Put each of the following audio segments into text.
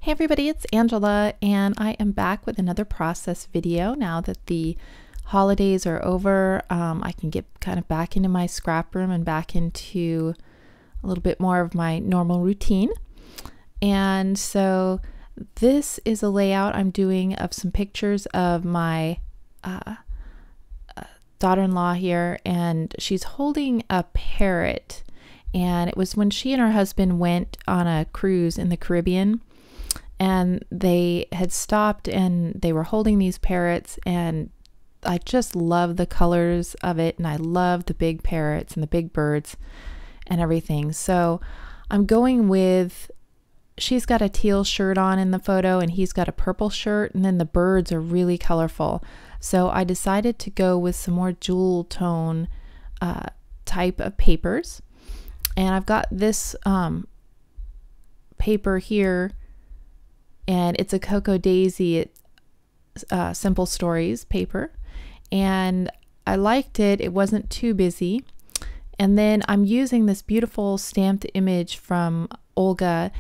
Hey everybody, it's Angela, and I am back with another process video now that the holidays are over. I can get kind of back into my scrap room and back into a little bit more of my normal routine. And so this is a layout I'm doing of some pictures of my daughter-in-law here, and she's holding a parrot. And it was when she and her husband went on a cruise in the Caribbean, and they had stopped and they were holding these parrots, and I just love the colors of it, and I love the big parrots and the big birds and everything. So I'm going with, she's got a teal shirt on in the photo and he's got a purple shirt, and then the birds are really colorful. So I decided to go with some more jewel tone type of papers. And I've got this paper here, and it's a Cocoa Daisy Simple Stories paper, and I liked it. It wasn't too busy. And then I'm using this beautiful stamped image from Olga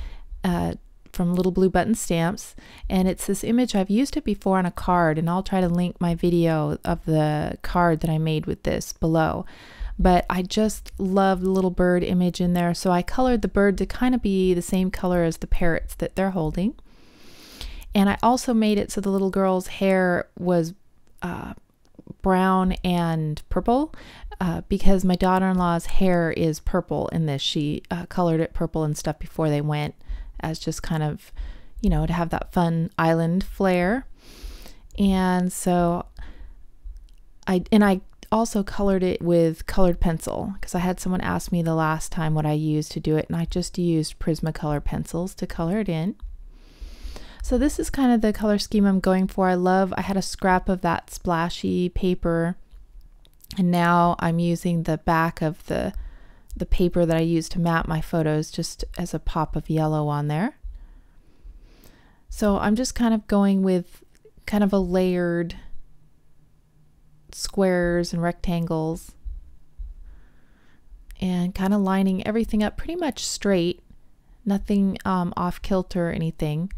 from Little Blue Button Stamps, and it's this image. I've used it before on a card, and I'll try to link my video of the card that I made with this below. But I just love the little bird image in there, so I colored the bird to kind of be the same color as the parrots that they're holding. And I also made it so the little girl's hair was brown and purple because my daughter-in-law's hair is purple in this. She colored it purple and stuff before they went, as just kind of, you know, to have that fun island flair. And so I also colored it with colored pencil, because I had someone ask me the last time what I used to do it, and I just used Prismacolor pencils to color it in. So this is kind of the color scheme I'm going for. I had a scrap of that splashy paper, and now I'm using the back of the paper that I used to map my photos just as a pop of yellow on there. So I'm just kind of going with kind of a layered squares and rectangles, and kind of lining everything up pretty much straight, nothing off kilter or anything.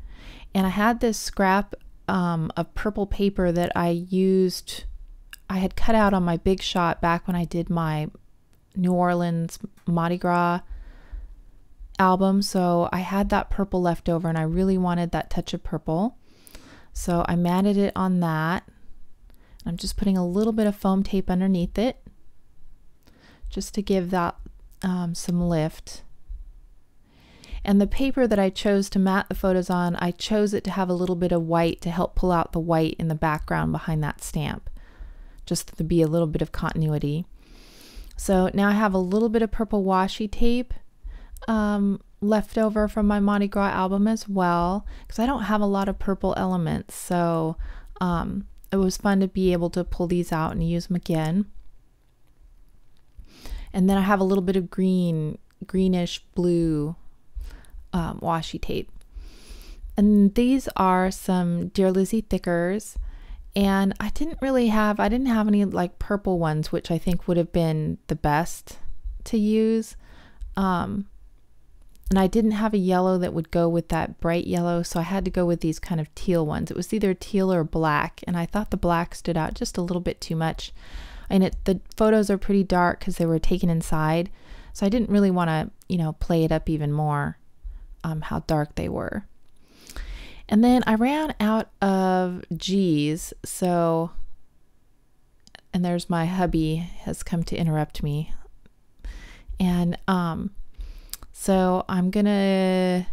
And I had this scrap of purple paper that I had cut out on my Big Shot back when I did my New Orleans Mardi Gras album. So I had that purple left over, and I really wanted that touch of purple. So I matted it on that. I'm just putting a little bit of foam tape underneath it, just to give that some lift. And the paper that I chose to mat the photos on, I chose it to have a little bit of white to help pull out the white in the background behind that stamp, just to be a little bit of continuity. So now I have a little bit of purple washi tape left over from my Mardi Gras album as well, because I don't have a lot of purple elements. So it was fun to be able to pull these out and use them again. And then I have a little bit of greenish blue washi tape. And these are some Dear Lizzy thickers, and I didn't have any like purple ones, which I think would have been the best to use. And I didn't have a yellow that would go with that bright yellow, so I had to go with these kind of teal ones. It was either teal or black, and I thought the black stood out just a little bit too much. And the photos are pretty dark because they were taken inside, so I didn't really want to, you know, play it up even more, how dark they were. And then I ran out of G's, so, and there's my hubby has come to interrupt me. And so I'm gonna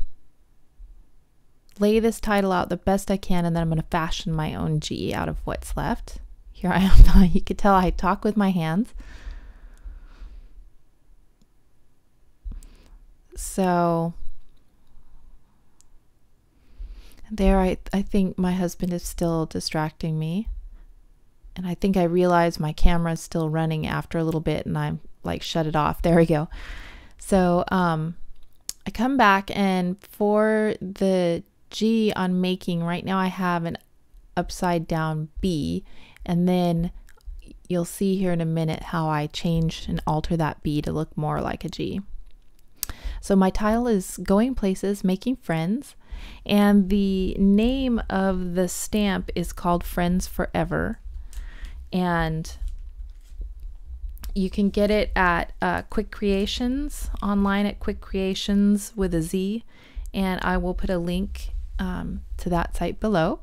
lay this title out the best I can, and then I'm gonna fashion my own G out of what's left. Here I am. You could tell I talk with my hands. So there, I think my husband is still distracting me, and I think I realized my camera is still running after a little bit, and I'm like, shut it off. There we go. So I come back, and for the G on making, right now I have an upside down B, and then you'll see here in a minute how I change and alter that B to look more like a G. So my title is Going Places, Making Friends, And the name of the stamp is called Friends Forever. And you can get it at Quick Creations, online at Quick Creations with a Z. And I will put a link to that site below.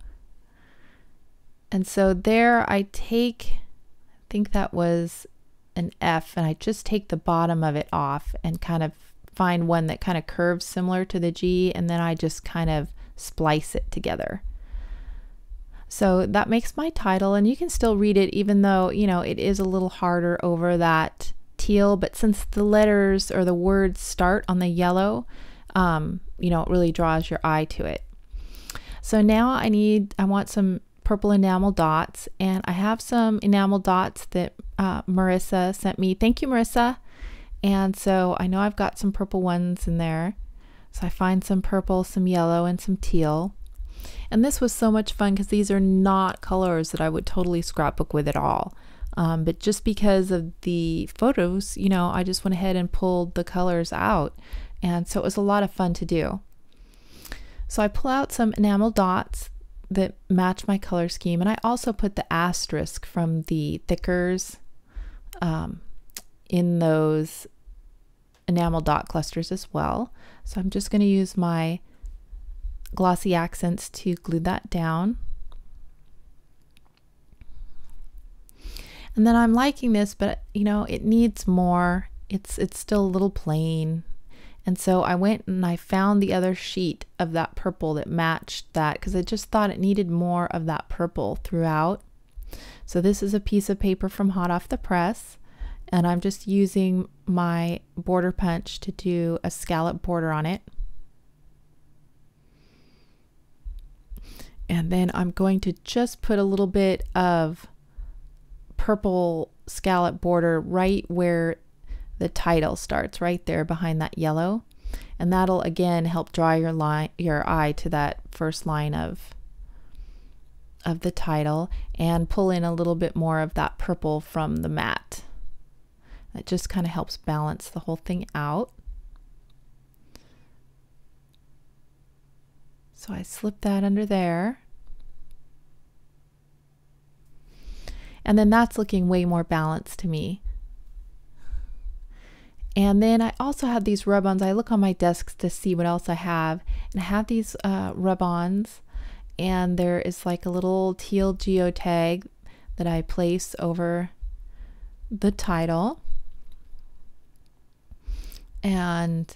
And so there I think that was an F, and I just take the bottom of it off and kind of find one that kind of curves similar to the G, and then I just kind of splice it together. So that makes my title, and you can still read it even though, you know, it is a little harder over that teal, but since the letters or the words start on the yellow, you know, it really draws your eye to it. So now I want some purple enamel dots, and I have some enamel dots that Marissa sent me. Thank you, Marissa. And so I know I've got some purple ones in there. So I find some purple, some yellow, and some teal. And this was so much fun because these are not colors that I would totally scrapbook with at all. But just because of the photos, you know, I just went ahead and pulled the colors out. And so it was a lot of fun to do. So I pull out some enamel dots that match my color scheme, and I also put the asterisk from the thickers in those enamel dot clusters as well. So I'm just going to use my glossy accents to glue that down. And then I'm liking this, but you know, it needs more. It's still a little plain. And so I went and I found the other sheet of that purple that matched that, because I just thought it needed more of that purple throughout. So this is a piece of paper from Hot Off the Press, and I'm just using my border punch to do a scallop border on it. And then I'm going to just put a little bit of purple scallop border right where the title starts, right there behind that yellow, and that'll again help draw your eye to that first line of the title, and pull in a little bit more of that purple from the mat. That just kind of helps balance the whole thing out. So I slip that under there, and then that's looking way more balanced to me. And then I also have these rub-ons. I look on my desk to see what else I have, and I have these rub-ons, and there is like a little teal geotag that I place over the title, and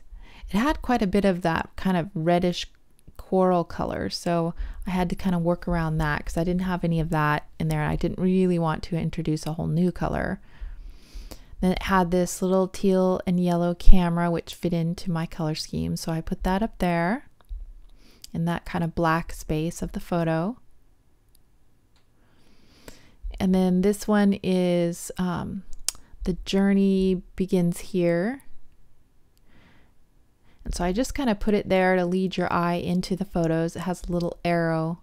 it had quite a bit of that kind of reddish coral color, so I had to kind of work around that because I didn't have any of that in there. I didn't really want to introduce a whole new color. Then it had this little teal and yellow camera which fit into my color scheme, so I put that up there in that kind of black space of the photo. And then this one is the journey begins here, and so I just kind of put it there to lead your eye into the photos. It has a little arrow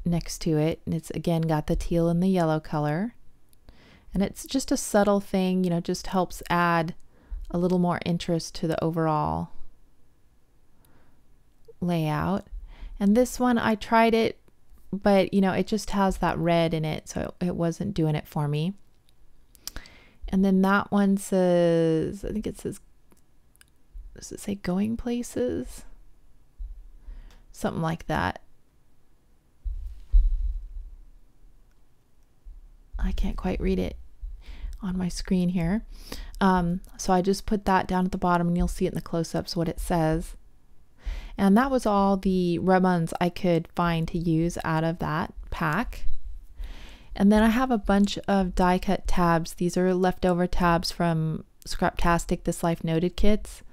next to it, and it's again got the teal and the yellow color. And it's just a subtle thing, you know, just helps add a little more interest to the overall layout. And this one, I tried it, but you know, it just has that red in it, so it wasn't doing it for me. And then that one says, I think it says, does it say going places? Something like that. I can't quite read it on my screen here. So I just put that down at the bottom, and you'll see it in the close-ups what it says. And that was all the rub-ons I could find to use out of that pack. And then I have a bunch of die cut tabs. These are leftover tabs from Scraptastic This Life Noted kits.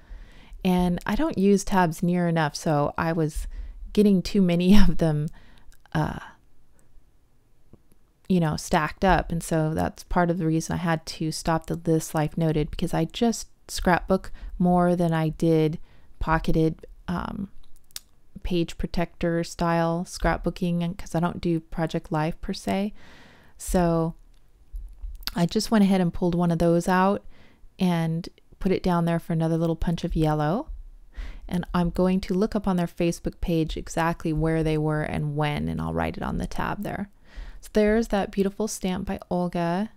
And I don't use tabs near enough, so I was getting too many of them you know, stacked up, and so that's part of the reason I had to stop the This Life Noted, because I just scrapbook more than I did pocketed page protector style scrapbooking, because I don't do Project Life per se. So I just went ahead and pulled one of those out and put it down there for another little punch of yellow. And I'm going to look up on their Facebook page exactly where they were and when, and I'll write it on the tab there. So there's that beautiful stamp by Olga.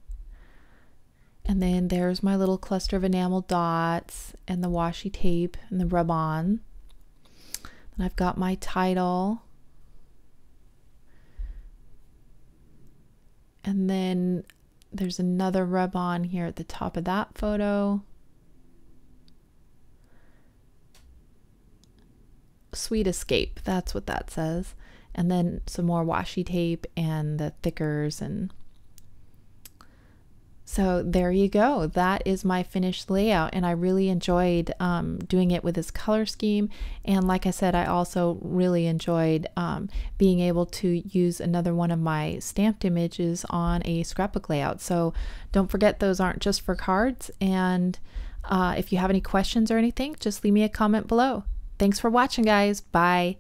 And then there's my little cluster of enamel dots and the washi tape and the rub-on. And I've got my title. And then there's another rub-on here at the top of that photo. Sweet Escape, that's what that says. And then some more washi tape and the thickers. And so there you go. That is my finished layout, and I really enjoyed doing it with this color scheme. And like I said, I also really enjoyed being able to use another one of my stamped images on a scrapbook layout. So don't forget, those aren't just for cards. And if you have any questions or anything, just leave me a comment below. Thanks for watching, guys. Bye.